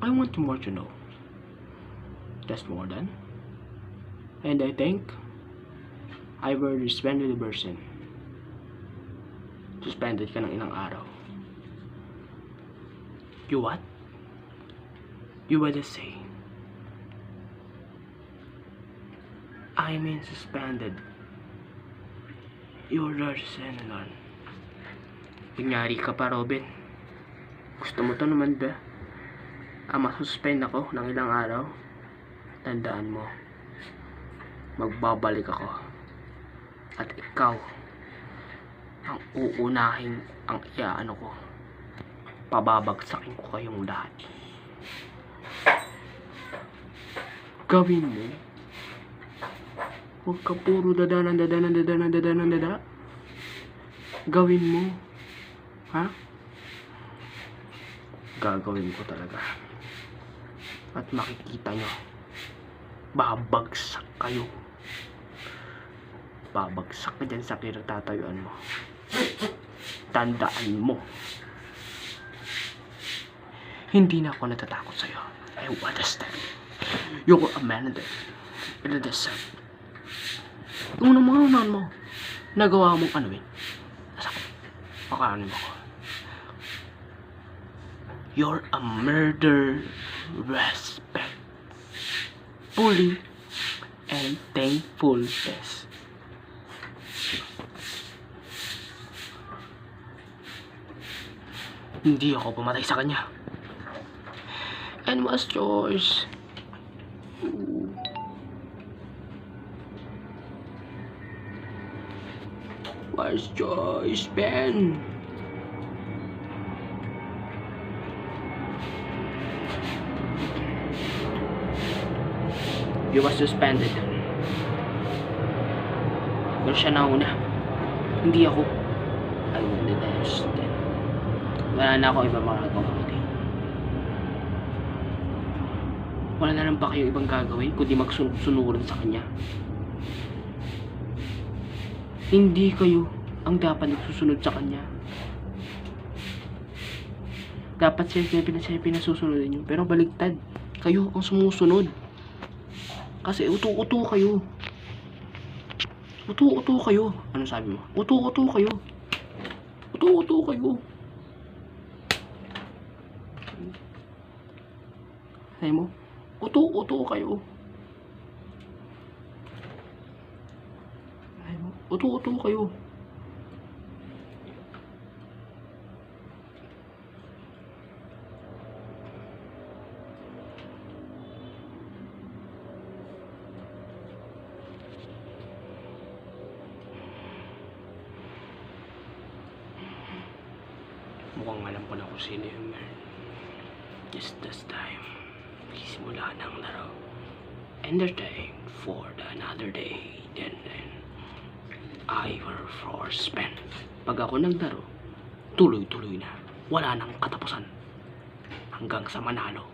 I want more to know. That's more than. And I think I will suspended the person. Suspended ka ng ilang araw. You what? You better say. I mean suspended. You're the senator. Kunyari ka pa, Robin. Gusto mo to naman ba? Masuspend ako ng ilang araw. Tandaan mo, magbabalik ako. At ikaw ang uunahin ang iaano ko. Pababagsakin ko kayong lahat. Gawin mo. Huwag ka puro dada. Gawin mo. Ha? Gagawin ko talaga. At makikita nyo, babagsak kayo. Babagsak ka dyan sa kinatatayuan mo. Tandaan mo, hindi na ako natatakot sa'yo. I understand. You're a man in the sun. Yung mga unahan mo, nagawa mong ano eh. Pakaano mo ko. You're a murder, respect, fully, and thankfulness. Hindi ako pumatay sa kanya. And what's yours? What's yours, Ben? You was suspended. Pero siya nauna. Hindi ako. I will understand. Wala na ako ibang magagawa. Wala na lang pa kayo ibang gagawin kundi magsunuran sa kanya. Hindi kayo ang dapat nagsusunod sa kanya. Dapat siya pinasusunod niyo. Pero baligtad. Kayo ang sumusunod. Kasi uto-uto kayo. Uto-uto kayo. Ano sabi mo? Uto-uto kayo. Uto-uto kayo. Sabi mo? Uto-uto kayo. Sabi mo? Uto-uto kayo. Mukhang alam ko na kung sino yung man. Just this time, simula ng laro. Entertain for another day. Then I will force spend. Pag ako naglaro, tuloy-tuloy na. Wala nang katapusan. Hanggang sa manalo.